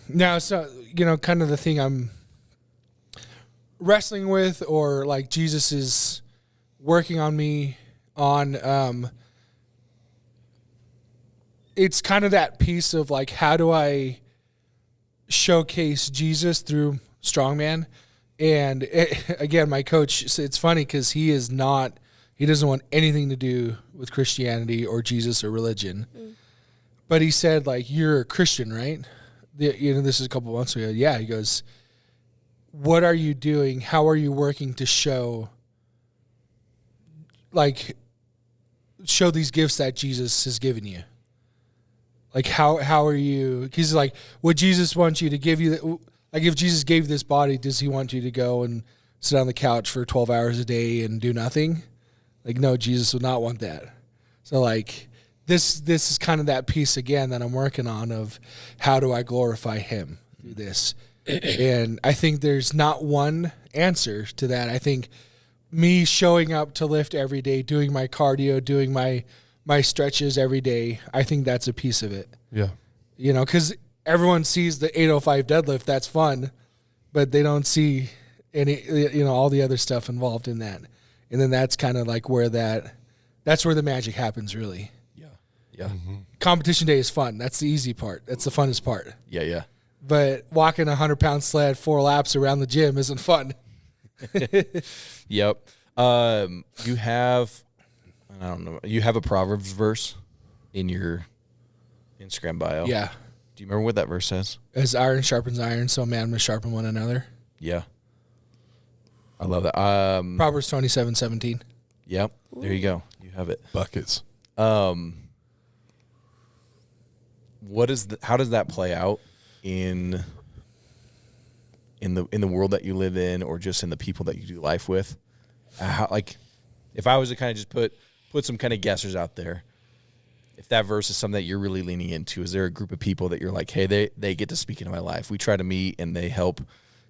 Now, so, kind of the thing I'm wrestling with, or like Jesus is working on me on, it's kind of that piece of like, how do I showcase Jesus through Strongman? And again, my coach, it's funny because he doesn't want anything to do with Christianity or Jesus or religion. But he said, like, you're a Christian, right? This is a couple months ago. Yeah, he goes, what are you doing? How are you working to show these gifts that Jesus has given you? Like, how are you? Because, like, would Jesus want you to give you, like, if Jesus gave you this body, does he want you to go and sit on the couch for 12 hours a day and do nothing? Like, no, Jesus would not want that. So, like, this is kind of that piece again that I'm working on of how do I glorify him through this. And I think there's not one answer to that. I think me showing up to lift every day, doing my cardio, doing my stretches every day, I think that's a piece of it. Yeah. Because everyone sees the 805 deadlift, that's fun, but they don't see any, all the other stuff involved in that. And then that's kind of like where that's where the magic happens, really. Yeah. Mm-hmm. Competition day is fun. That's the easy part. That's the funnest part. Yeah. But walking 100-pound sled 4 laps around the gym isn't fun. Yep. You have a Proverbs verse in your Instagram bio. Yeah. Do you remember what that verse says? As iron sharpens iron, so man must sharpen one another. Yeah. I love that. Proverbs 27:17. Yep. There you go. You have it. Buckets. How does that play out in the world that you live in, or just in the people that you do life with? If I was to kind of just put some kind of guessers out there, if that verse is something that you're really leaning into, is there a group of people that you're like, hey, they get to speak into my life? We try to meet and they help,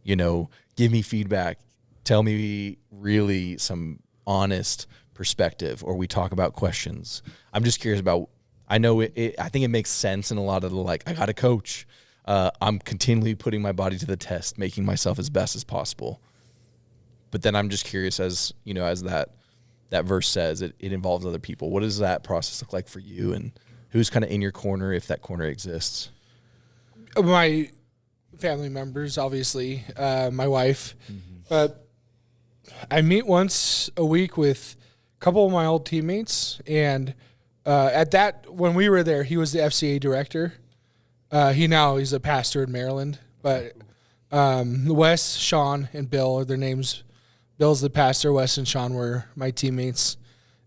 give me feedback, tell me really some honest perspective, or we talk about questions. I'm just curious about, I know I think it makes sense in a lot of the, like, I got a coach. I'm continually putting my body to the test, making myself as best as possible. But then I'm just curious, as that verse says, it involves other people. What does that process look like for you, and who's kind of in your corner, if that corner exists? My family members, obviously, my wife. Mm-hmm. But I meet once a week with a couple of my old teammates, and when we were there, he was the FCA director. He's a pastor in Maryland. But Wes, Sean, and Bill are their names. Bill's the pastor. Wes and Sean were my teammates.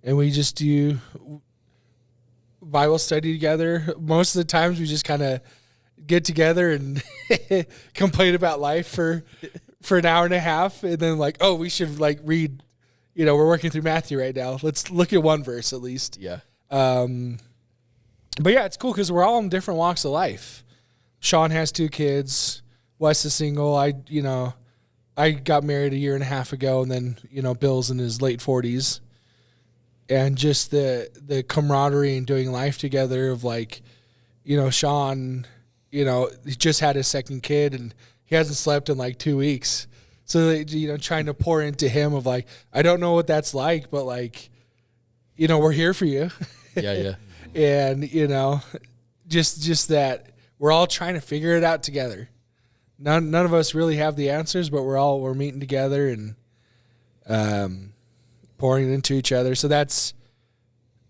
And we just do Bible study together. Most of the times we just kind of get together and complain about life for an hour and a half. And then we should read, we're working through Matthew right now. Let's look at one verse at least. Yeah. But yeah, it's cool because we're all in different walks of life. Sean has 2 kids. Wes is single. I got married a year and a half ago, and then, Bill's in his late 40s. And just the camaraderie and doing life together of Sean, he just had his second kid and he hasn't slept in 2 weeks. So, trying to pour into him of I don't know what that's like, but we're here for you. Yeah. And, just that we're all trying to figure it out together. None of us really have the answers, but we're meeting together and pouring into each other. So that's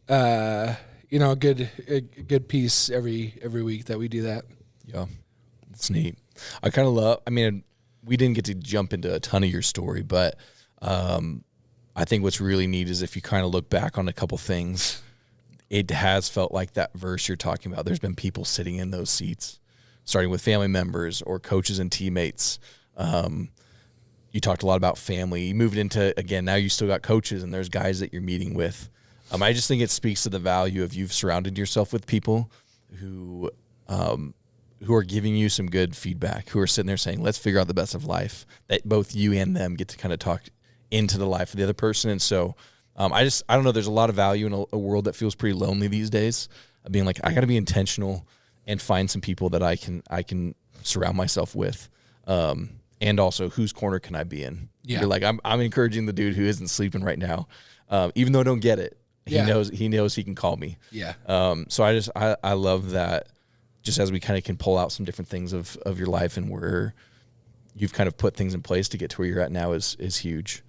a good piece every week that we do that. Yeah, it's neat. I kind of love. I mean, we didn't get to jump into a ton of your story, but I think what's really neat is if you kind of look back on a couple things, it has felt like that verse you're talking about. There's been people sitting in those seats, starting with family members or coaches and teammates. You talked a lot about family. You moved into, again, now you still got coaches and there's guys that you're meeting with. I just think it speaks to the value of you've surrounded yourself with people who are giving you some good feedback, who are sitting there saying, let's figure out the best of life, that both you and them get to kind of talk into the life of the other person. And so I don't know, there's a lot of value in a world that feels pretty lonely these days, being like, I got to be intentional and find some people that I can surround myself with. And also, whose corner can I be in? Yeah. You're like, I'm encouraging the dude who isn't sleeping right now, even though I don't get it. Yeah. He knows he can call me. Yeah. So I love that. Just as we kind of can pull out some different things of your life and where you've kind of put things in place to get to where you're at now is huge.